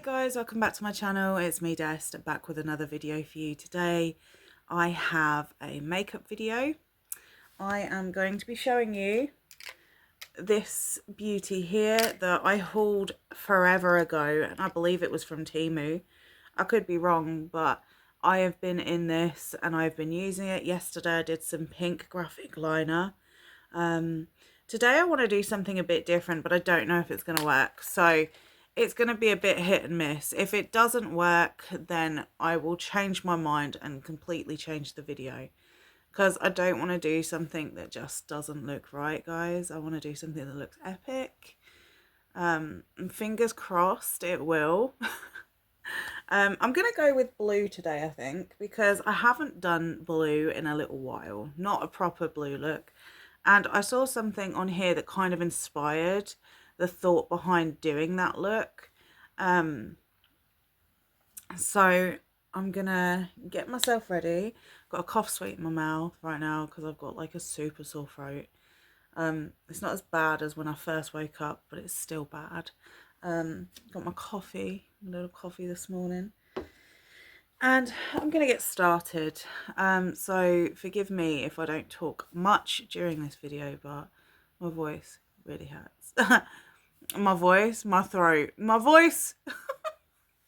Hey guys, welcome back to my channel. It's me, Dest, back with another video for you today. I have a makeup video. I am going to be showing you this beauty here that I hauled forever ago, and I believe it was from Temu. I could be wrong, but I have been in this and I've been using it. Yesterday I did some pink graphic liner. Today I want to do something a bit different, but I don't know if it's going to work. So it's going to be a bit hit and miss. If it doesn't work, then I will change my mind and completely change the video. Because I don't want to do something that just doesn't look right, guys. I want to do something that looks epic. And fingers crossed it will. I'm going to go with blue today, I think, because I haven't done blue in a little while. Not a proper blue look. And I saw something on here that kind of inspired the thought behind doing that look. So I'm gonna get myself ready. Got a cough sweet in my mouth right now because I've got like a super sore throat. It's not as bad as when I first woke up, but it's still bad. Got my coffee, a little coffee this morning. And I'm going to get started. So forgive me if I don't talk much during this video, but my voice really hurts. My voice, my throat, my voice.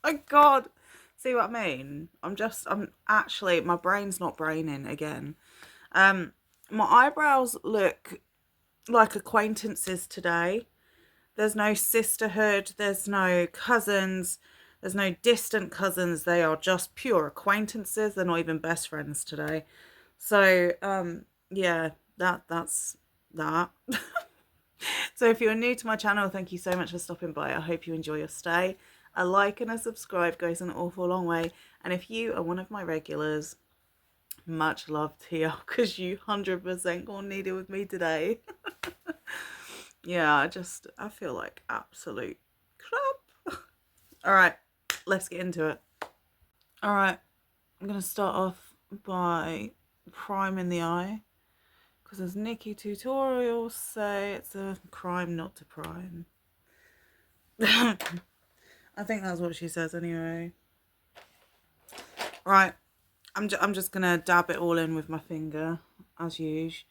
Oh God. See what I mean? I'm actually, my brain's not braining again. My eyebrows look like acquaintances today. There's no sisterhood. There's no cousins. There's no distant cousins. They are just pure acquaintances. They're not even best friends today. So, yeah, that's that. So if you're new to my channel, thank you so much for stopping by. I hope you enjoy your stay. A like and a subscribe goes an awful long way. And if you are one of my regulars, much love to you, because you 100% gonna need it with me today. Yeah, I feel like absolute crap. All right, let's get into it. All right, I'm going to start off by priming the eye, because as Nikki tutorials say, it's a crime not to prime. I think that's what she says anyway. Right, I'm just going to dab it all in with my finger, as usual.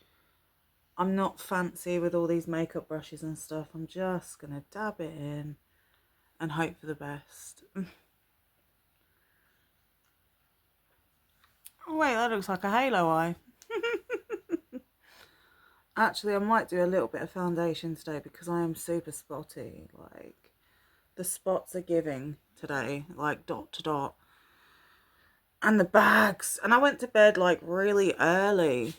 I'm not fancy with all these makeup brushes and stuff. I'm just going to dab it in and hope for the best. Oh wait, that looks like a halo eye. Actually, I might do a little bit of foundation today because I am super spotty. Like, the spots are giving today, like dot to dot. And the bags. And I went to bed like really early.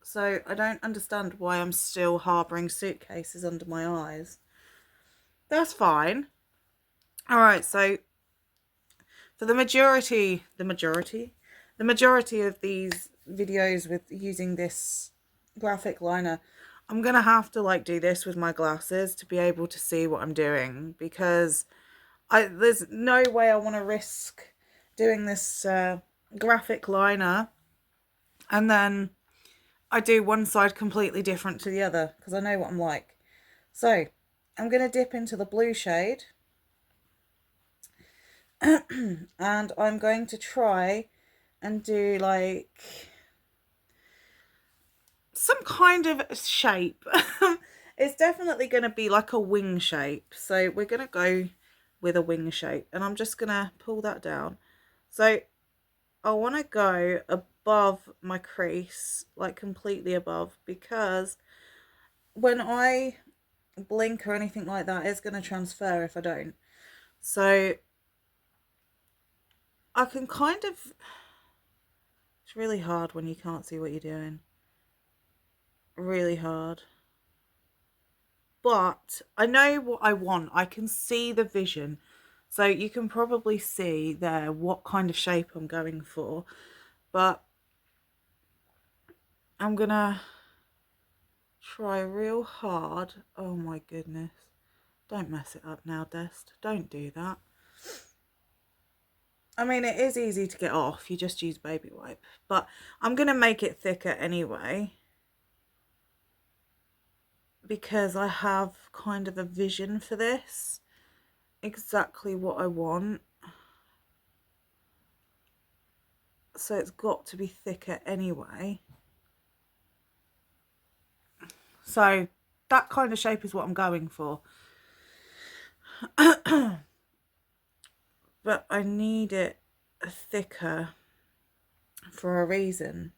So I don't understand why I'm still harbouring suitcases under my eyes. That's fine. Alright, so for the majority of these videos with using this graphic liner, I'm going to have to like do this with my glasses to be able to see what I'm doing, because there's no way I want to risk doing this graphic liner and then I do one side completely different to the other, because I know what I'm like. So I'm going to dip into the blue shade and I'm going to try and do like some kind of shape. It's definitely going to be like a wing shape. So we're going to go with a wing shape, and I'm just going to pull that down. So I want to go above my crease, like completely above, because when I blink or anything like that, it's going to transfer if I don't. So I can kind of, it's really hard when you can't see what you're doing. Really hard. But I know what I want. I can see the vision. So you can probably see there what kind of shape I'm going for. But I'm going to try real hard. Oh my goodness. Don't mess it up now, Dest. Don't do that. I mean, it is easy to get off. You just use baby wipe. But I'm going to make it thicker anyway, because I have kind of a vision for this. exactly what I want. So it's got to be thicker anyway. So that kind of shape is what I'm going for. But I need it thicker for a reason.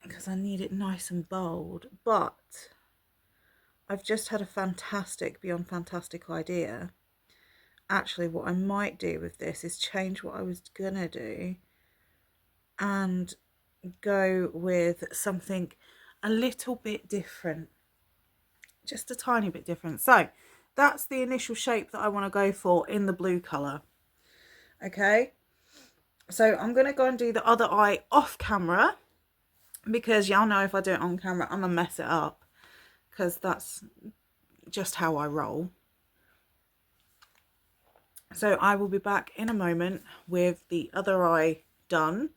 Because I need it nice and bold. But I've just had a fantastic, beyond fantastic idea. Actually, what I might do with this is change what I was gonna do and go with something a little bit different. Just a tiny bit different. So that's the initial shape that I want to go for in the blue colour. Okay, so I'm going to go and do the other eye off camera, because y'all know if I do it on camera I'm going to mess it up, because that's just how I roll. So I will be back in a moment with the other eye done,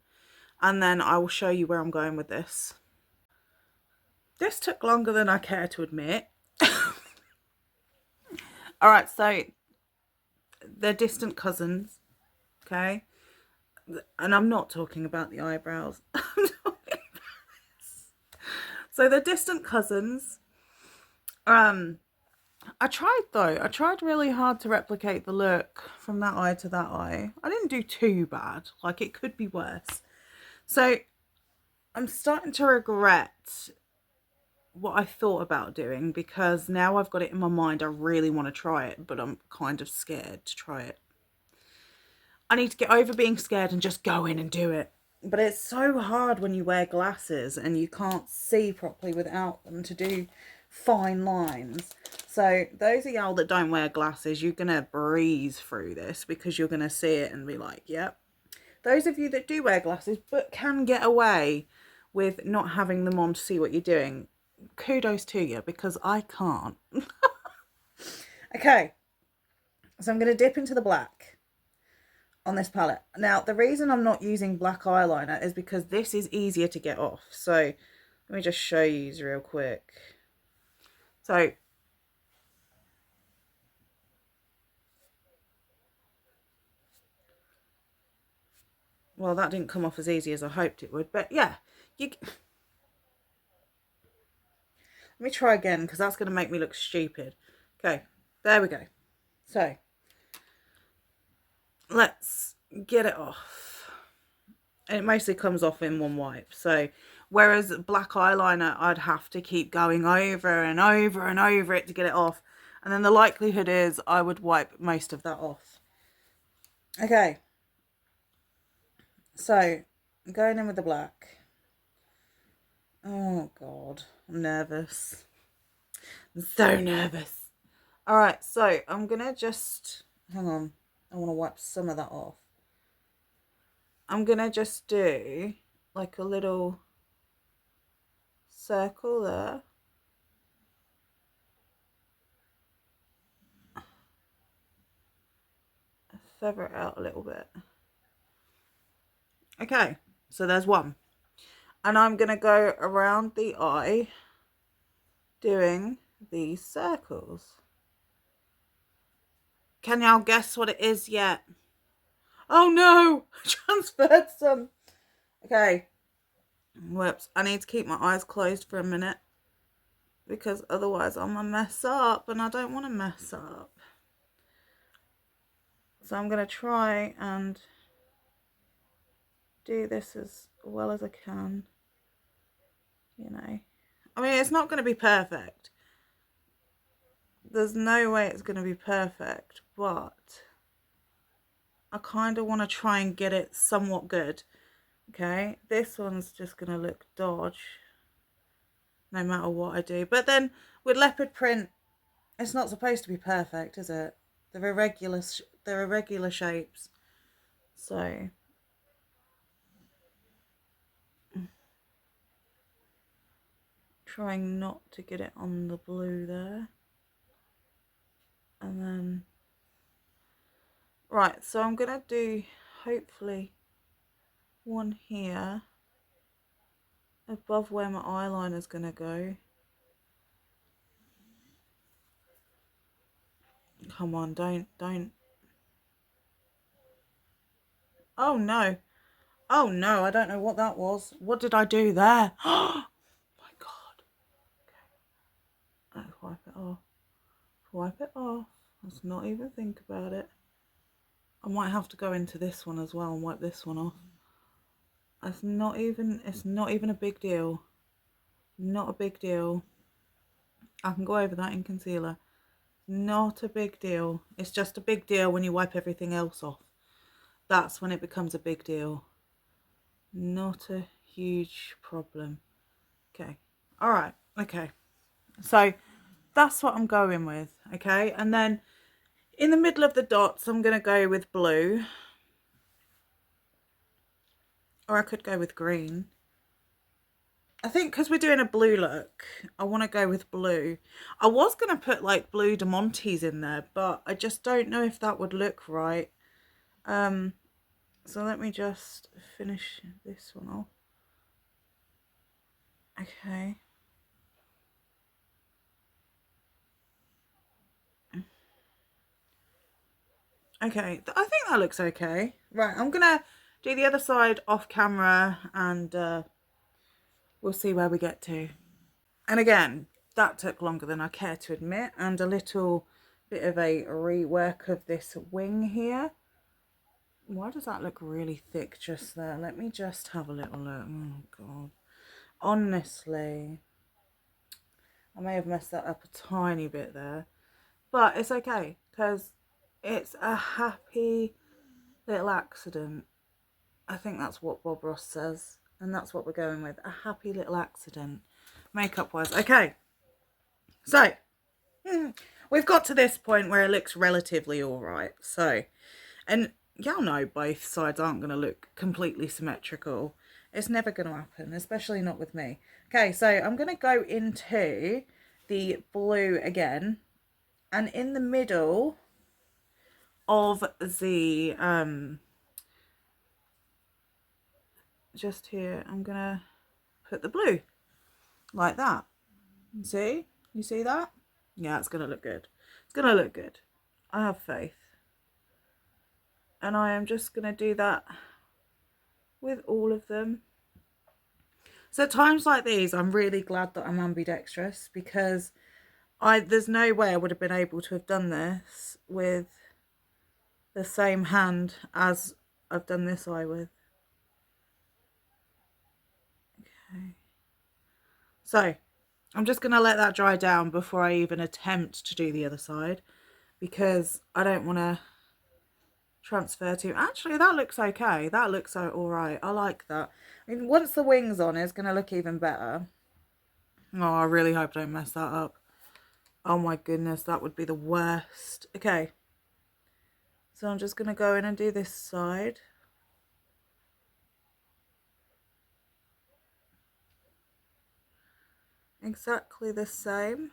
and then I will show you where I'm going with this. This took longer than I care to admit. All right, so they're distant cousins, okay? And I'm not talking about the eyebrows. I'm talking about this. So they're distant cousins. I tried really hard to replicate the look from that eye to that eye. I didn't do too bad. Like, it could be worse. So I'm starting to regret what I thought about doing, because now I've got it in my mind. I really want to try it, but I'm kind of scared to try it. I need to get over being scared and just go in and do it. But it's so hard when you wear glasses and you can't see properly without them to do fine lines. So those of y'all that don't wear glasses, you're going to breeze through this, because you're going to see it and be like, yep. Those of you that do wear glasses but can get away with not having them on to see what you're doing, kudos to you, because I can't. Okay, so I'm going to dip into the black on this palette. Now, the reason I'm not using black eyeliner is because this is easier to get off. So let me just show you real quick. So well, that didn't come off as easy as I hoped it would, but yeah, let me try again, because that's going to make me look stupid. Okay, there we go. So let's get it off. And it mostly comes off in one wipe. So whereas black eyeliner, I'd have to keep going over and over and over it to get it off. And then the likelihood is I would wipe most of that off. Okay. So I'm going in with the black. Oh God, I'm nervous. I'm so nervous. All right, so I'm gonna just, hang on. I want to wipe some of that off. I'm gonna just do like a little circle there. Feather it out a little bit. Okay, so there's one. And I'm gonna go around the eye doing these circles. Can y'all guess what it is yet? Oh no, I transferred some. Okay, whoops, I need to keep my eyes closed for a minute, because otherwise I'm gonna mess up, and I don't want to mess up. So I'm gonna try and do this as well as I can, you know. I mean, it's not going to be perfect. There's no way it's going to be perfect, but I kind of want to try and get it somewhat good. Okay, this one's just going to look dodge no matter what I do. But then with leopard print, it's not supposed to be perfect, is it? They're irregular shapes. So trying not to get it on the blue there. And then, right, so I'm going to do hopefully one here above where my eyeliner is going to go. Come on, don't. Oh no. Oh no, I don't know what that was. What did I do there? Oh my God. Okay. Let's wipe it off. Wipe it off. Let's not even think about it. I might have to go into this one as well and wipe this one off. It's not even a big deal. Not a big deal. I can go over that in concealer. Not a big deal. It's just a big deal when you wipe everything else off. That's when it becomes a big deal. Not a huge problem. Okay. All right. Okay. So that's what I'm going with. Okay. And then in the middle of the dots, I'm going to go with blue. Or I could go with green. I think because we're doing a blue look, I want to go with blue. I was going to put like blue Demontes in there, but I just don't know if that would look right. So let me just finish this one off. Okay. Okay, I think that looks okay. Right, I'm going to do the other side off camera and we'll see where we get to. And again, that took longer than I care to admit, and a little bit of a rework of this wing here. Why does that look really thick just there? Let me just have a little look. Oh God. Honestly, I may have messed that up a tiny bit there, but it's okay because it's a happy little accident. I think that's what Bob Ross says, and that's what we're going with. A happy little accident, makeup wise. Okay, so we've got to this point where it looks relatively all right. So, and y'all know both sides aren't going to look completely symmetrical. It's never going to happen, especially not with me. Okay, so I'm going to go into the blue again, and in the middle of the just here, I'm going to put the blue like that. See? You see that? Yeah, it's going to look good. It's going to look good. I have faith. And I am just going to do that with all of them. So at times like these, I'm really glad that I'm ambidextrous, because there's no way I would have been able to have done this with the same hand as I've done this eye with. Okay. So I'm just going to let that dry down before I even attempt to do the other side, because I don't want to transfer to. Actually, that looks okay. That looks all right. I like that. I mean, once the wing's on, it's going to look even better. Oh, I really hope I don't mess that up. Oh my goodness, that would be the worst. Okay. So I'm just going to go in and do this side. Exactly the same.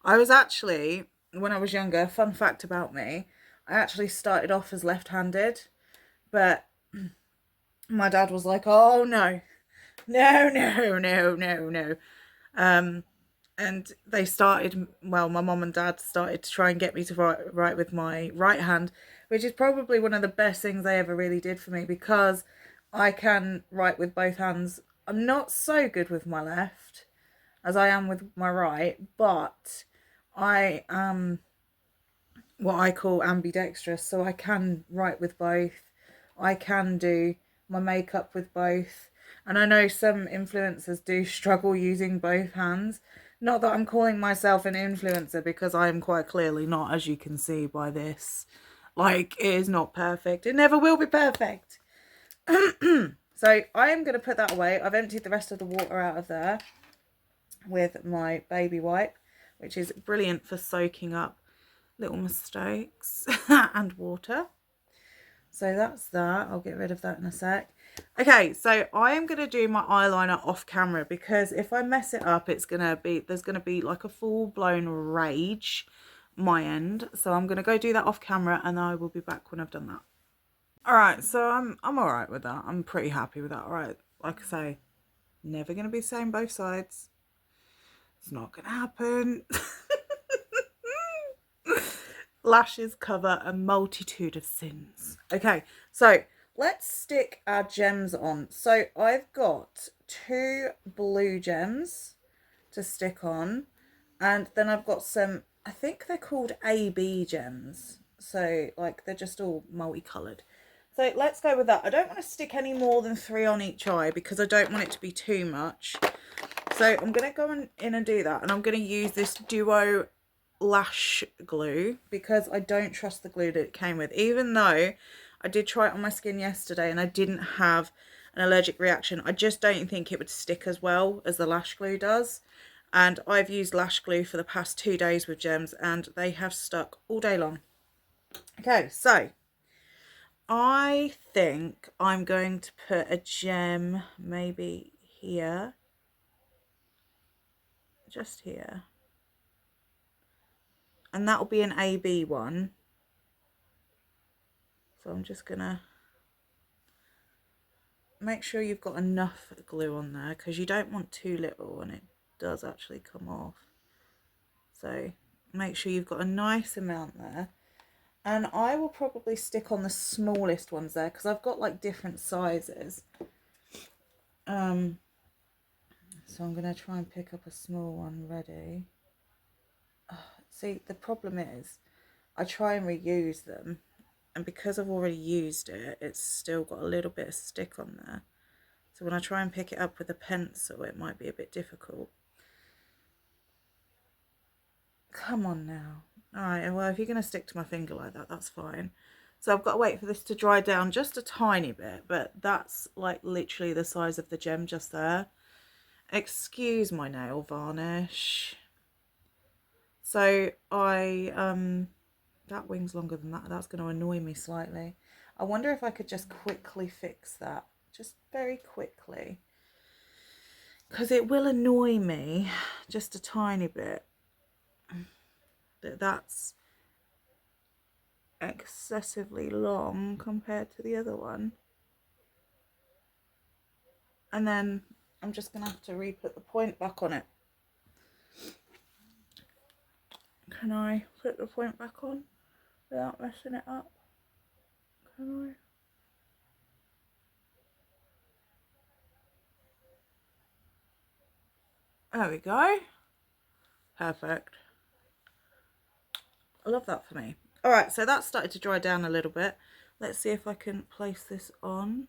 I was actually, when I was younger, fun fact about me, I actually started off as left-handed, but my dad was like, oh no, no, no, no, no, no. And they started, well, my mom and dad started to try and get me to write with my right hand, which is probably one of the best things they ever really did for me, because I can write with both hands. I'm not so good with my left as I am with my right, but I am what I call ambidextrous, so I can write with both. I can do my makeup with both. And I know some influencers do struggle using both hands. Not that I'm calling myself an influencer, because I am quite clearly not, as you can see by this. Like, it is not perfect. It never will be perfect. So I am going to put that away. I've emptied the rest of the water out of there with my baby wipe, which is brilliant for soaking up little mistakes and water. So that's that. I'll get rid of that in a sec. Okay, so I am going to do my eyeliner off camera, because if I mess it up, there's going to be like a full-blown rage my end. So I'm going to go do that off camera, and I will be back when I've done that. All right, so I'm all right with that. I'm pretty happy with that. All right, like I say, never going to be the same both sides. It's not going to happen. Lashes cover a multitude of sins. Okay, so let's stick our gems on. So I've got 2 blue gems to stick on, and then I've got some, I think they're called AB gems. So like they're just all multicolored. So let's go with that. I don't want to stick any more than 3 on each eye because I don't want it to be too much. So I'm going to go in and do that, and I'm going to use this Duo lash glue because I don't trust the glue that it came with, even though I did try it on my skin yesterday and I didn't have an allergic reaction. I just don't think it would stick as well as the lash glue does, and I've used lash glue for the past 2 days with gems and they have stuck all day long. Okay, so I think I'm going to put a gem maybe here, just here, and that'll be an AB one. So I'm just gonna make sure you've got enough glue on there because you don't want too little and it does actually come off. So make sure you've got a nice amount there, and I will probably stick on the smallest ones there because I've got like different sizes. So I'm going to try and pick up a small one ready. See, the problem is I try and reuse them, and because I've already used it, it's still got a little bit of stick on there. So when I try and pick it up with a pencil, it might be a bit difficult. Come on now. Alright, well, if you're going to stick to my finger like that, that's fine. So I've got to wait for this to dry down just a tiny bit, but that's like literally the size of the gem just there. Excuse my nail varnish. So that wing's longer than that. That's going to annoy me slightly. I wonder if I could just quickly fix that. Just very quickly. Because it will annoy me just a tiny bit. That's excessively long compared to the other one. And then I'm just going to have to re-put the point back on it. Can I put the point back on without messing it up? Can I? There we go. Perfect. I love that for me. Alright, so that's started to dry down a little bit. Let's see if I can place this on.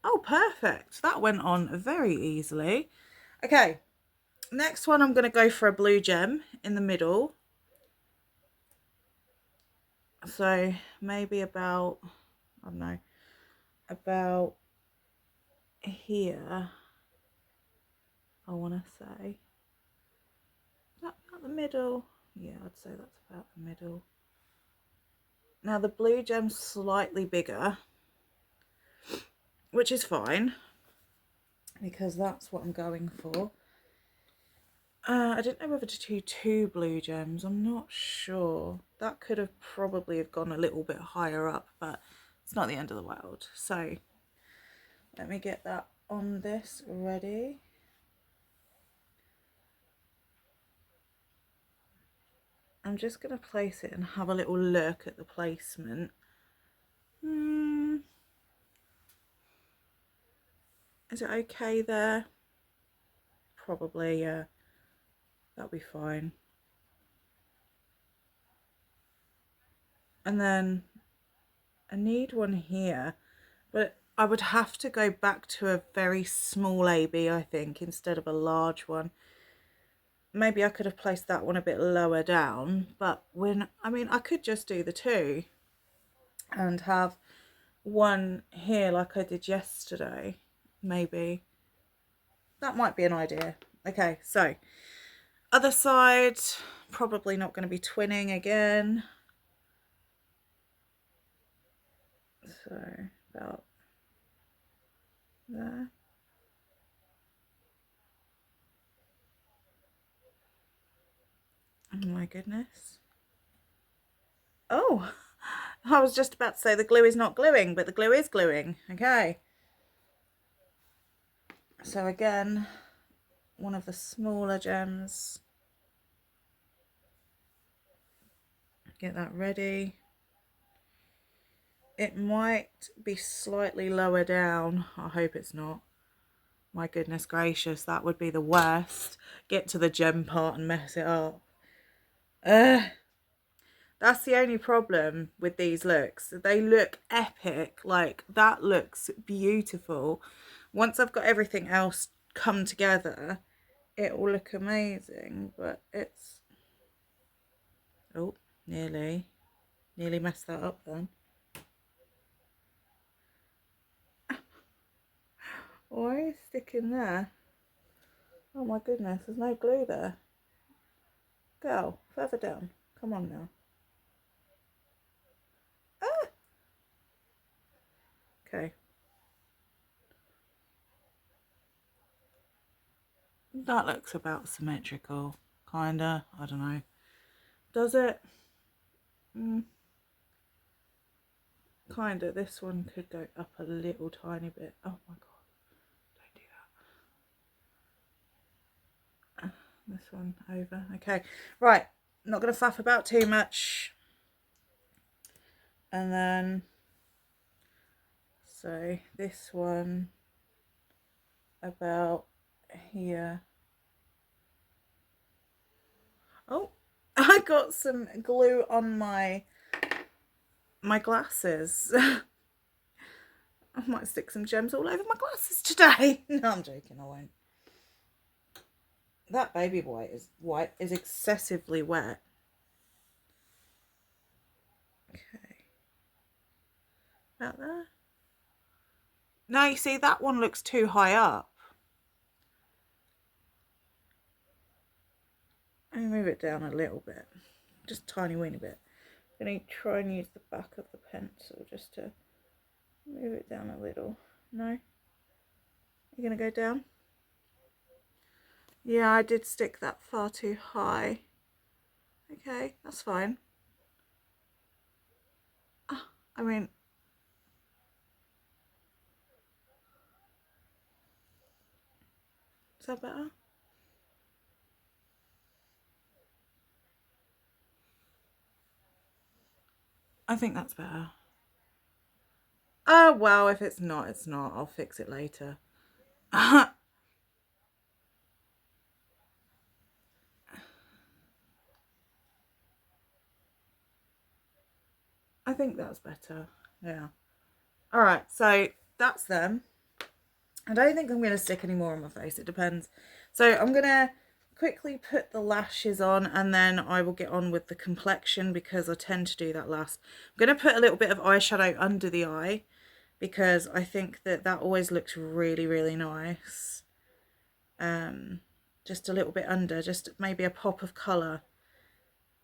Oh, perfect. That went on very easily. Okay, next one I'm going to go for a blue gem in the middle. So maybe about, I don't know, about here, I want to say. Is that about the middle? Yeah, I'd say that's about the middle. Now the blue gem's slightly bigger, which is fine because that's what I'm going for. I didn't know whether to do 2 blue gems. I'm not sure. That could have probably have gone a little bit higher up, but it's not the end of the world. So let me get that on this ready. I'm just going to place it and have a little look at the placement. Is it okay there? Probably, yeah. That'll be fine. And then I need one here, but I would have to go back to a very small AB, I think, instead of a large one. Maybe I could have placed that one a bit lower down, but I could just do the 2 and have one here like I did yesterday, maybe. That might be an idea. Okay, so other side, probably not going to be twinning again. So about there. Oh my goodness. Oh, I was just about to say the glue is not gluing, but the glue is gluing. Okay. So again, one of the smaller gems. Get that ready. It might be slightly lower down. I hope it's not. My goodness gracious, that would be the worst. Get to the gem part and mess it up. That's the only problem with these looks. They look epic. Like, that looks beautiful. Once I've got everything else come together, it will look amazing. But it's... Oh, nearly messed that up then. Why is it sticking there? Oh my goodness, there's no glue there. Go, further down. Come on now. Ah! Okay. That looks about symmetrical, kinda. I don't know. Does it? Kinda. This one could go up a little tiny bit. Oh my god. Don't do that. This one over. Okay. Right. Not going to faff about too much. And then, so this one about here. Oh, I got some glue on my glasses. I might stick some gems all over my glasses today. No, I'm joking, I won't. That baby white is excessively wet. Okay. About there. No, you see, that one looks too high up. Let me move it down a little bit. Just a tiny weeny bit. I'm going to try and use the back of the pencil just to move it down a little. No? You're going to go down? Yeah, I did stick that far too high. Okay, that's fine. I mean... Is that better? I think that's better. Oh, well, if it's not, it's not. I'll fix it later. I think that's better. Yeah. Alright, so that's them. I don't think I'm going to stick any more on my face. It depends. So I'm going to quickly put the lashes on and then I will get on with the complexion because I tend to do that last. I'm going to put a little bit of eyeshadow under the eye because I think that always looks really, really nice. Just a little bit under, just maybe a pop of colour.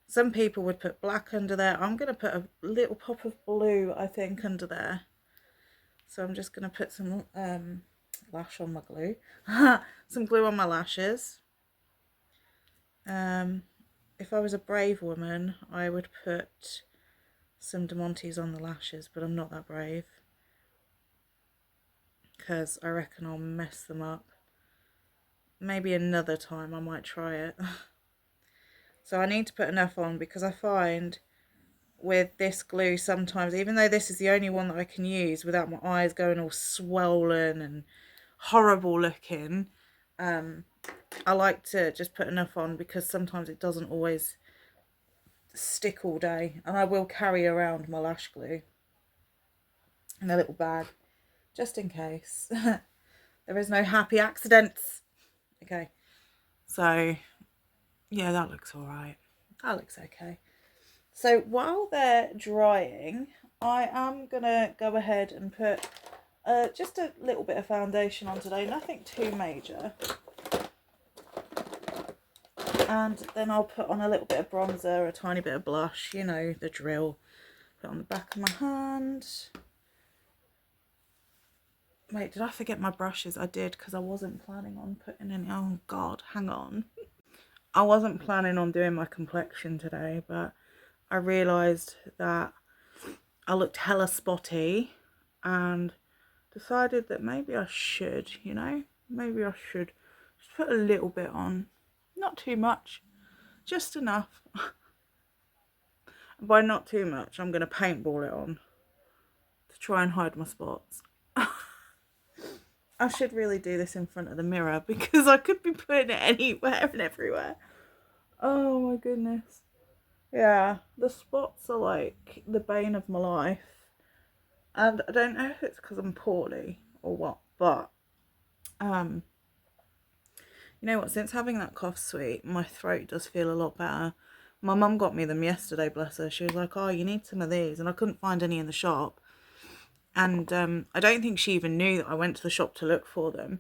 Some people would put black under there. I'm going to put a little pop of blue, I think, under there. So I'm just going to put some lash on my glue. Some glue on my lashes. If I was a brave woman, I would put some Demontes on the lashes, but I'm not that brave. Because I reckon I'll mess them up. Maybe another time I might try it. So I need to put enough on because I find with this glue sometimes, even though this is the only one that I can use without my eyes going all swollen and horrible looking, I like to just put enough on because sometimes it doesn't always stick all day, and I will carry around my lash glue in a little bag just in case. There is no happy accidents. Okay, so yeah, that looks all right. That looks okay. So while they're drying, I am gonna go ahead and put just a little bit of foundation on today, nothing too major. And then I'll put on a little bit of bronzer, a tiny bit of blush, you know, the drill. Put on the back of my hand. Wait, did I forget my brushes? I did, because I wasn't planning on putting any. Oh God, hang on. I wasn't planning on doing my complexion today, but I realised that I looked hella spotty and decided that maybe I should, you know. Maybe I should just put a little bit on. Not too much, just enough. By not too much, I'm going to paintball it on to try and hide my spots. I should really do this in front of the mirror because I could be putting it anywhere and everywhere. Oh my goodness. Yeah, the spots are like the bane of my life. And I don't know if it's because I'm poorly or what, but you know what, since having that cough sweet, my throat does feel a lot better. My mum got me them yesterday, bless her. She was like, oh, you need some of these. And I couldn't find any in the shop. And I don't think she even knew that I went to the shop to look for them.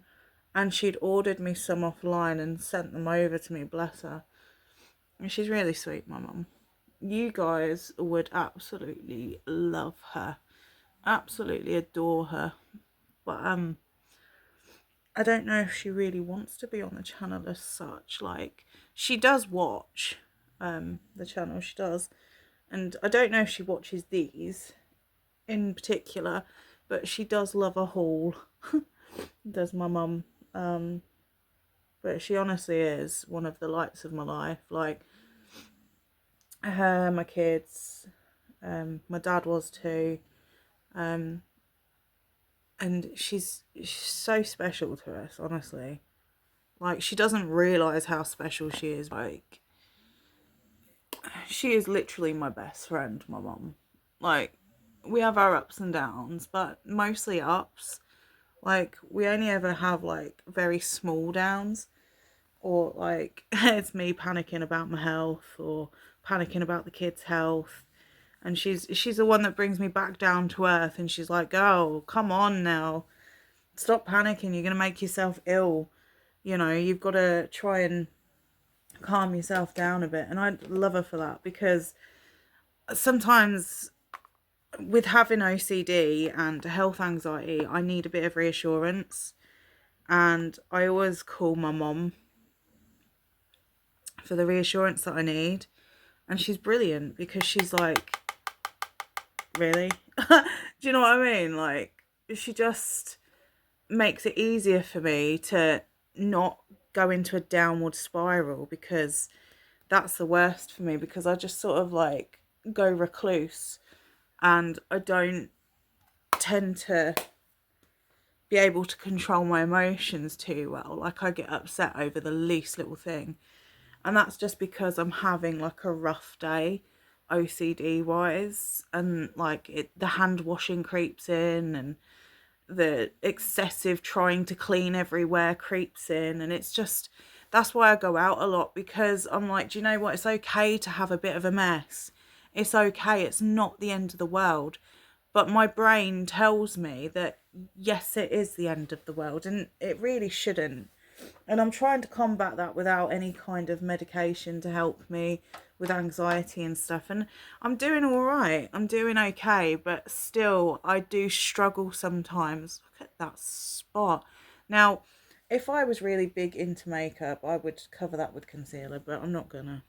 And she'd ordered me some offline and sent them over to me, bless her. And she's really sweet, my mum. You guys would absolutely love her. Absolutely adore her. But I don't know if she really wants to be on the channel as such. Like, she does watch the channel, she does. And I don't know if she watches these in particular, but she does love a haul. Does my mum. But she honestly is one of the lights of my life. Like, her, my kids, my dad was too. And she's so special to us, honestly. Like, she doesn't realise how special she is. Like, she is literally my best friend, my mum. Like, we have our ups and downs, but mostly ups. Like, we only ever have, like, very small downs. Or, like, it's me panicking about my health or panicking about the kids' health. And she's the one that brings me back down to earth. And she's like, oh, come on now. Stop panicking. You're going to make yourself ill. You know, you've got to try and calm yourself down a bit. And I love her for that, because sometimes with having OCD and health anxiety, I need a bit of reassurance. And I always call my mum for the reassurance that I need. And she's brilliant, because she's like, really? Do you know what I mean? Like, she just makes it easier for me to not go into a downward spiral, because that's the worst for me, because I just sort of like go recluse and I don't tend to be able to control my emotions too well. Like, I get upset over the least little thing, and that's just because I'm having like a rough day OCD wise, and like the hand washing creeps in, and the excessive trying to clean everywhere creeps in, and it's just, that's why I go out a lot, because I'm like, do you know what, it's okay to have a bit of a mess. It's okay, it's not the end of the world. But my brain tells me that yes, it is the end of the world, and it really shouldn't. And I'm trying to combat that without any kind of medication to help me with anxiety and stuff. And I'm doing all right. I'm doing okay. But still, I do struggle sometimes. Look at that spot. Now, if I was really big into makeup, I would cover that with concealer. But I'm not gonna.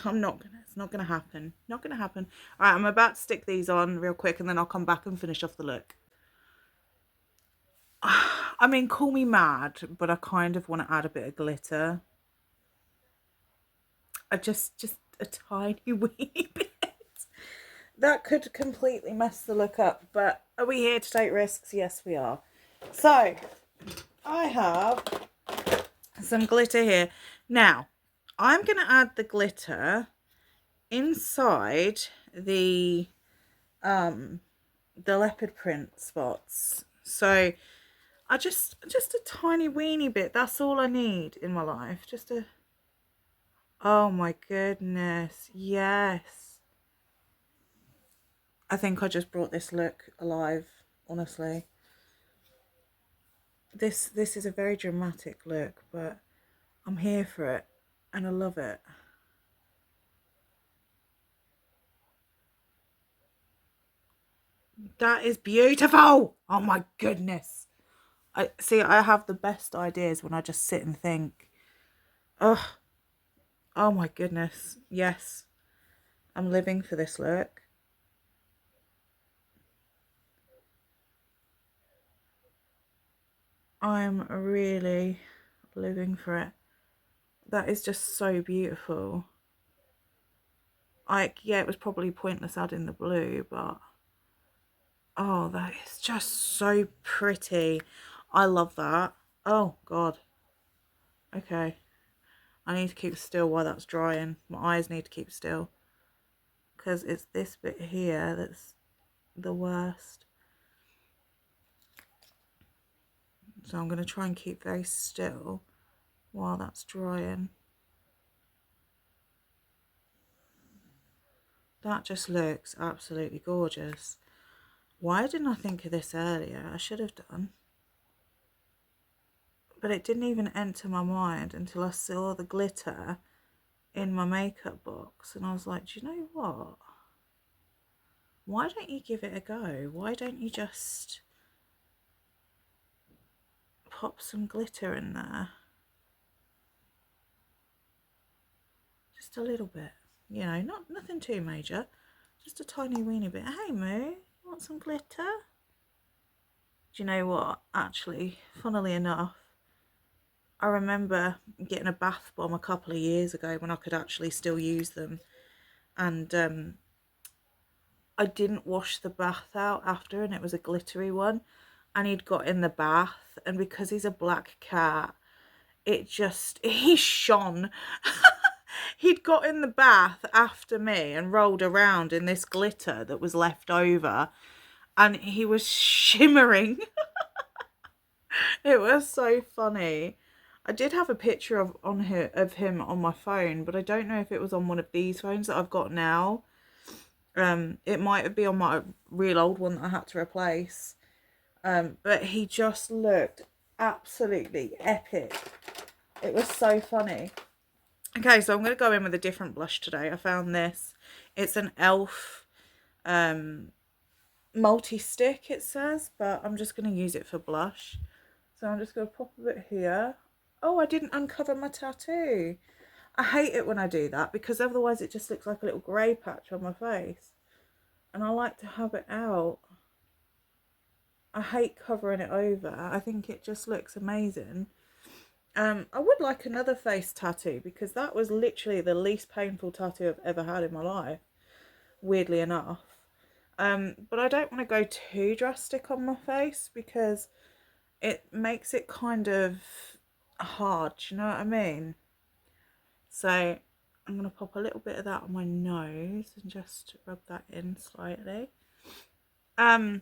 I'm not gonna. It's not gonna happen. Not gonna happen. All right, I'm about to stick these on real quick, and then I'll come back and finish off the look. I mean, call me mad, but I kind of want to add a bit of glitter. I just a tiny weeny bit. That could completely mess the look up, but are we here to take risks? Yes, we are. So, I have some glitter here. Now, I'm going to add the glitter inside the leopard print spots. So, I just a tiny weeny bit. That's all I need in my life. Just a, oh my goodness, yes. I think I just brought this look alive, honestly. This is a very dramatic look, but I'm here for it and I love it. That is beautiful. Oh my goodness. I have the best ideas when I just sit and think. Oh, oh my goodness. Yes. I'm living for this look. I'm really living for it. That is just so beautiful. Like, yeah, it was probably pointless adding the blue, but oh, that is just so pretty. I love that. Oh, God. Okay. I need to keep still while that's drying. My eyes need to keep still. Because it's this bit here that's the worst. So I'm going to try and keep very still while that's drying. That just looks absolutely gorgeous. Why didn't I think of this earlier? I should have done. But it didn't even enter my mind until I saw the glitter in my makeup box. And I was like, do you know what? Why don't you give it a go? Why don't you just pop some glitter in there? Just a little bit. You know, nothing too major. Just a tiny weeny bit. Hey Moo, want some glitter? Do you know what? Actually, funnily enough, I remember getting a bath bomb a couple of years ago when I could actually still use them. And I didn't wash the bath out after, and it was a glittery one. And he'd got in the bath, and because he's a black cat, he shone. He'd got in the bath after me and rolled around in this glitter that was left over, and he was shimmering. It was so funny. I did have a picture of him on my phone, but I don't know if it was on one of these phones that I've got now. It might be on my real old one that I had to replace. But he just looked absolutely epic. It was so funny. Okay, so I'm going to go in with a different blush today. I found this. It's an e.l.f. multi-stick, it says, but I'm just going to use it for blush. So I'm just going to pop a bit here. Oh, I didn't uncover my tattoo. I hate it when I do that because otherwise it just looks like a little grey patch on my face. And I like to have it out. I hate covering it over. I think it just looks amazing. I would like another face tattoo because that was literally the least painful tattoo I've ever had in my life, weirdly enough. But I don't want to go too drastic on my face because it makes it kind of hard, you know what I mean? So I'm going to pop a little bit of that on my nose and just rub that in slightly. I'd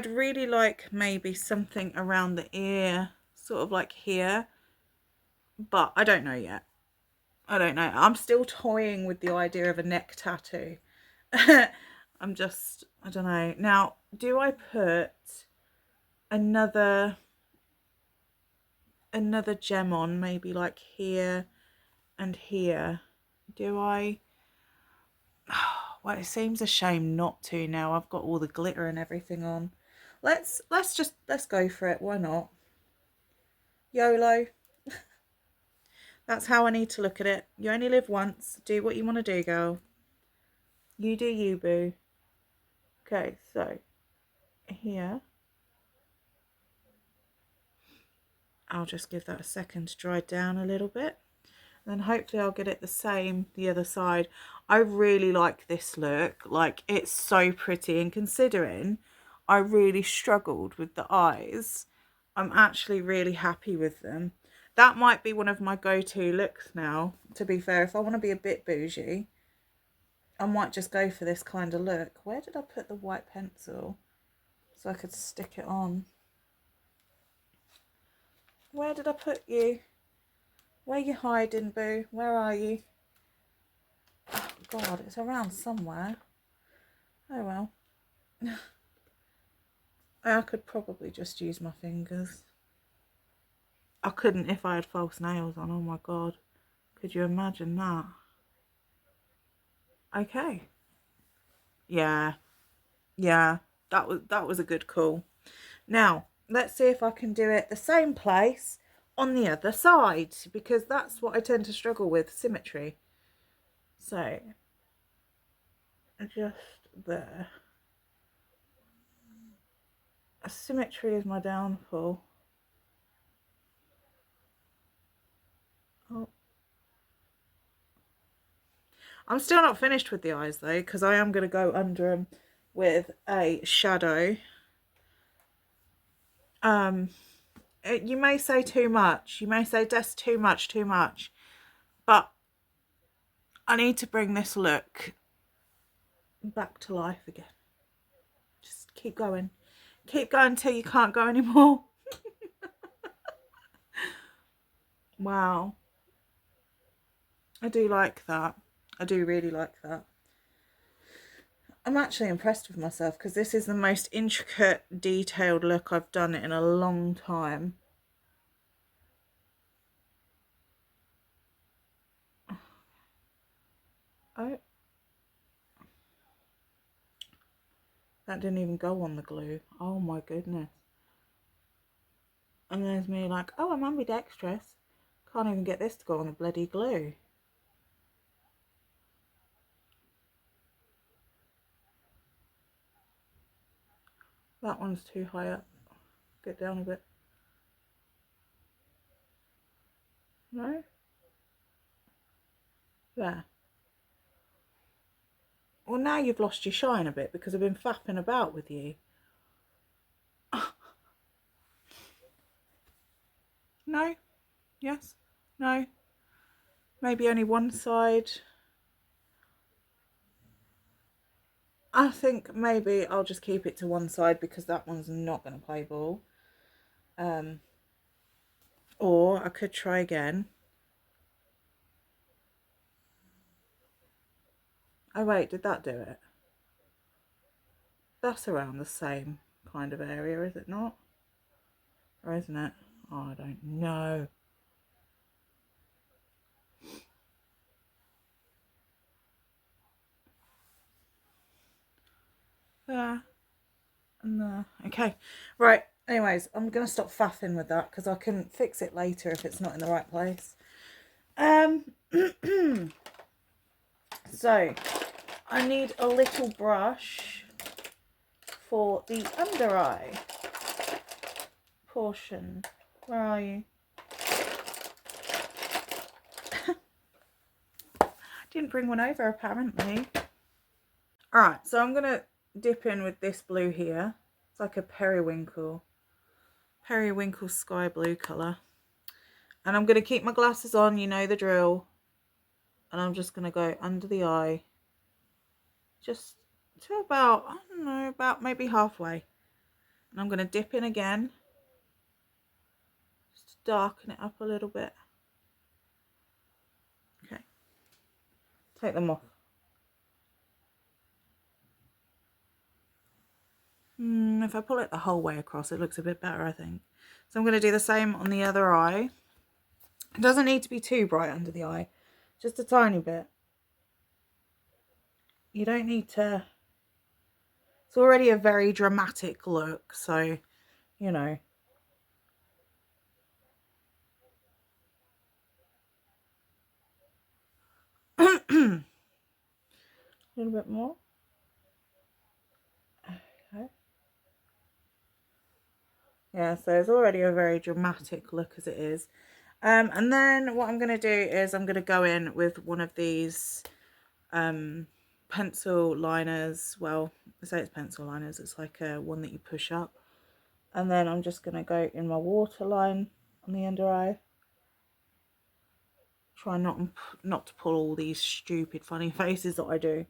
really like maybe something around the ear, sort of like here, but I don't know yet. I don't know. I'm still toying with the idea of a neck tattoo. I don't know. Now, do I put another gem on, maybe like here and here? Do I? Well, it seems a shame not to now. I've got all the glitter and everything on. Let's go for it. Why not? YOLO. That's how I need to look at it. You only live once. Do what you want to do, girl. You do you, boo. Okay, so here. I'll just give that a second to dry down a little bit. And then hopefully I'll get it the same the other side. I really like this look. Like, it's so pretty. And considering I really struggled with the eyes, I'm actually really happy with them. That might be one of my go-to looks now, to be fair. If I want to be a bit bougie, I might just go for this kind of look. Where did I put the white pencil so I could stick it on? Where did I put you? Where you hiding, boo? Where are you? Oh, God, it's around somewhere. Oh, well. I could probably just use my fingers. I couldn't if I had false nails on. Oh, my God. Could you imagine that? Okay. Yeah. Yeah. That was a good call. Now, let's see if I can do it the same place on the other side, because that's what I tend to struggle with, symmetry. So, just there. Symmetry is my downfall. Oh. I'm still not finished with the eyes though, because I am going to go under them with a shadow. You may say too much. You may say, Des, too much. But I need to bring this look back to life again. Just keep going. Keep going till you can't go anymore. Wow. I do like that. I do really like that. I'm actually impressed with myself because this is the most intricate, detailed look I've done in a long time. Oh. That didn't even go on the glue. Oh my goodness. And there's me like, oh, I'm ambidextrous. Can't even get this to go on the bloody glue. That one's too high up. Get down a bit. No? There. Well, now you've lost your shine a bit because I've been faffing about with you. No? Yes? No? Maybe only one side? I think maybe I'll just keep it to one side because that one's not going to play ball. Or I could try again. Oh wait, did that do it? That's around the same kind of area, is it not? Or isn't it? Oh, I don't know. There and there. Okay, right. Anyways, I'm going to stop faffing with that because I can fix it later if it's not in the right place. So, I need a little brush for the under eye portion. Where are you? Didn't bring one over apparently. Alright, so I'm going to dip in with this blue here. It's like a periwinkle sky blue colour. And I'm going to keep my glasses on, you know the drill. And I'm just going to go under the eye. Just to about, I don't know, about maybe halfway. And I'm going to dip in again. Just to darken it up a little bit. Okay. Take them off. If I pull it the whole way across, it looks a bit better, I think. So I'm going to do the same on the other eye. It doesn't need to be too bright under the eye. Just a tiny bit. You don't need to... It's already a very dramatic look, so, you know. A little bit more. Okay. Yeah, so it's already a very dramatic look as it is. And then what I'm going to do is I'm going to go in with one of these pencil liners. Well, I say it's pencil liners. It's like one that you push up. And then I'm just going to go in my waterline on the under eye. Try not to pull all these stupid funny faces that I do.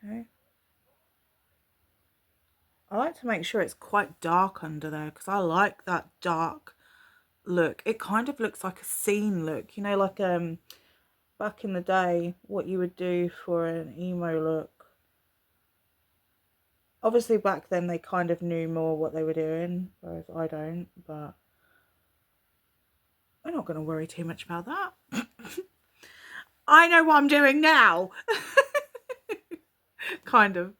Okay. I like to make sure it's quite dark under there because I like that dark look. It kind of looks like a scene look, you know, like back in the day what you would do for an emo look. Obviously back then they kind of knew more what they were doing, whereas I don't, but we're not going to worry too much about that. I know what I'm doing now. Kind of.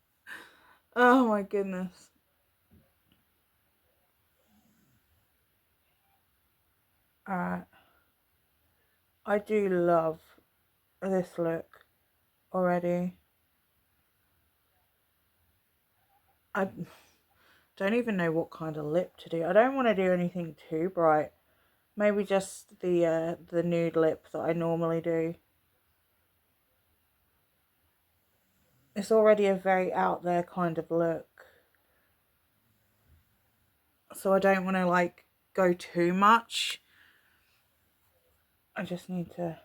Oh my goodness. Alright. I do love this look. already. I don't even know what kind of lip to do. I don't want to do anything too bright. Maybe just the nude lip that I normally do. It's already a very out there kind of look. So I don't want to like go too much. I just need to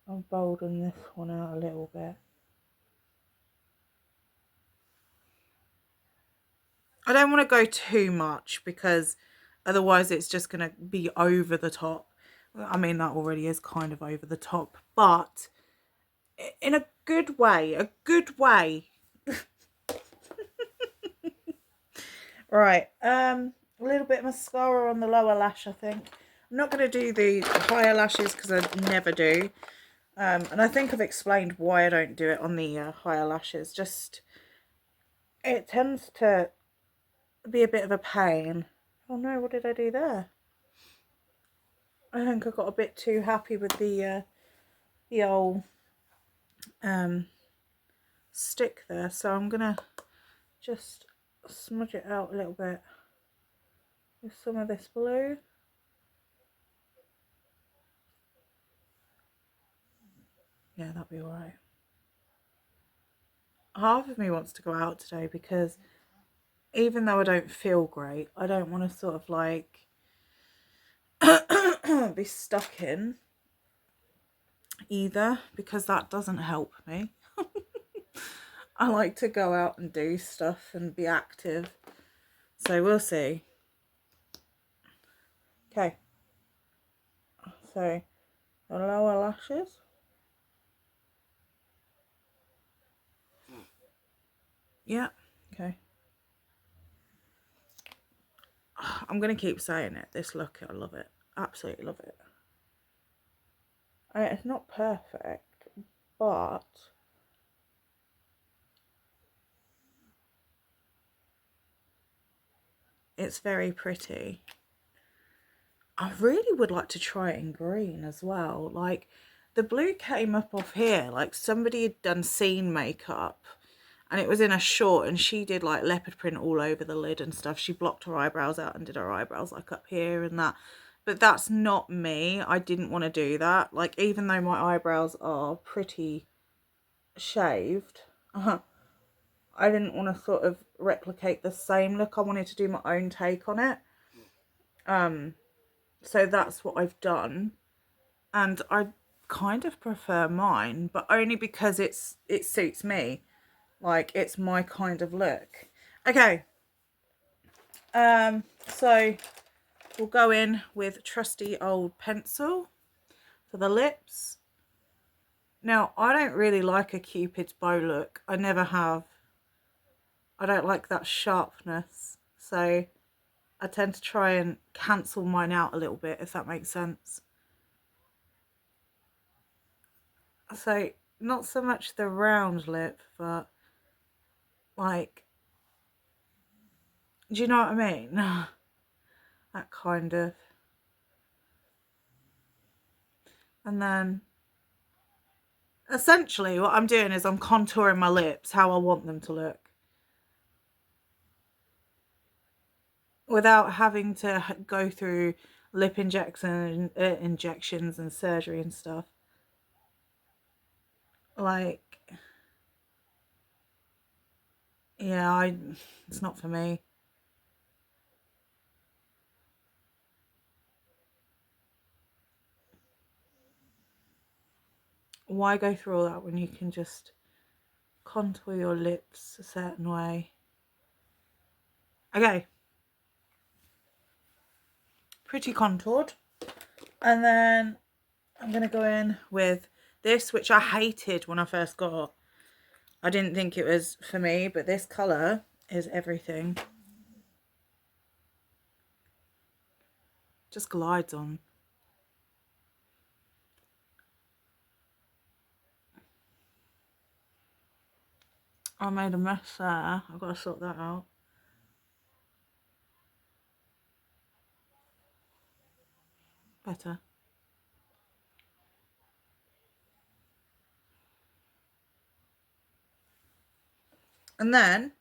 embolden this one out a little bit. I don't want to go too much because otherwise it's just going to be over the top. I mean, that already is kind of over the top, but in a good way, a good way. Right, a little bit of mascara on the lower lash, I think. I'm not going to do the higher lashes because I never do. And I think I've explained why I don't do it on the higher lashes. Just, it tends to be a bit of a pain. Oh no, what did I do there? I think I got a bit too happy with the old stick there. So I'm going to just smudge it out a little bit with some of this blue. Yeah, that'll be alright. Half of me wants to go out today because even though I don't feel great, I don't want to sort of like be stuck in either because that doesn't help me. I like to go out and do stuff and be active. So we'll see. Okay. So the lower lashes. Yeah. Okay. I'm going to keep saying it. This look, I love it. Absolutely love it. I mean, it's not perfect, but it's very pretty. I really would like to try it in green as well. Like, the blue came up off here. Like, somebody had done scene makeup and it was in a short and she did like leopard print all over the lid and stuff. She blocked her eyebrows out and did her eyebrows like up here and that. But that's not me. I didn't want to do that. Like, even though my eyebrows are pretty shaved, I didn't want to sort of replicate the same look. I wanted to do my own take on it. So that's what I've done. And I kind of prefer mine, but only because it suits me. Like, it's my kind of look. Okay. So we'll go in with trusty old pencil for the lips. Now, I don't really like a Cupid's bow look. I never have. I don't like that sharpness. So I tend to try and cancel mine out a little bit, if that makes sense. So not so much the round lip, but like, do you know what I mean? That kind of. And then essentially what I'm doing is I'm contouring my lips how I want them to look, without having to go through lip injections and surgery and stuff. Like, yeah, it's not for me. Why go through all that when you can just contour your lips a certain way? Okay. Pretty contoured. And then I'm going to go in with this, which I hated when I first got. I didn't think it was for me, but this colour is everything. Just glides on. I made a mess there. I've got to sort that out. Better. And then,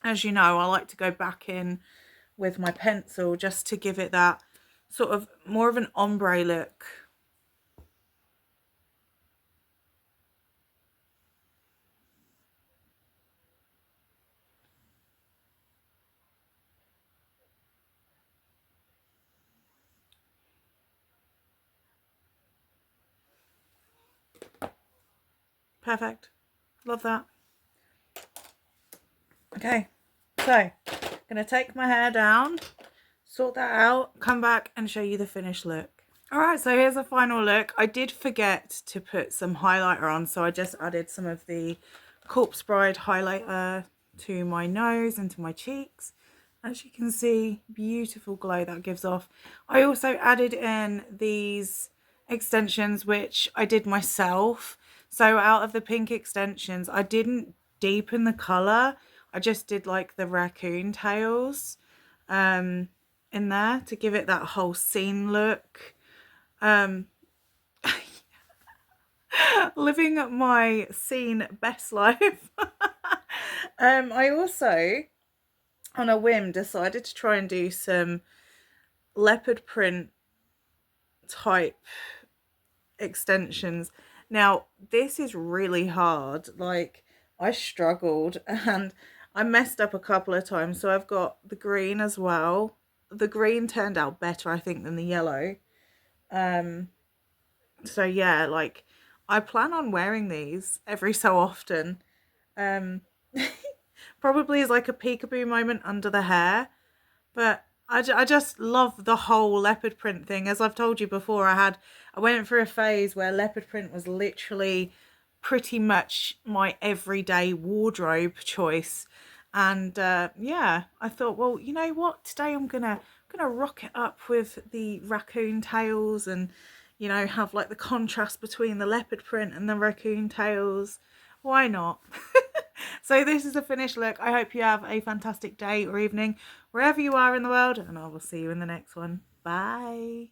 as you know, I like to go back in with my pencil just to give it that sort of more of an ombre look. Perfect. Love that. Okay, so I'm going to take my hair down, sort that out, come back and show you the finished look. Alright, so here's a final look. I did forget to put some highlighter on, so I just added some of the Corpse Bride highlighter to my nose and to my cheeks. As you can see, beautiful glow that gives off. I also added in these extensions, which I did myself. So out of the pink extensions, I didn't deepen the colour. I just did like the raccoon tails in there to give it that whole scene look. Living my scene best life. I also, on a whim, decided to try and do some leopard print type extensions. Now, this is really hard. Like, I struggled and I messed up a couple of times. So I've got the green as well. The green turned out better, I think, than the yellow. So yeah, like I plan on wearing these every so often. Um, probably as like a peekaboo moment under the hair, but I just love the whole leopard print thing. As I've told you before, I went through a phase where leopard print was literally pretty much my everyday wardrobe choice. And yeah, I thought, well, you know what? Today I'm gonna rock it up with the raccoon tails and, you know, have like the contrast between the leopard print and the raccoon tails. Why not? So this is a finished look. I hope you have a fantastic day or evening wherever you are in the world, and I will see you in the next one. Bye.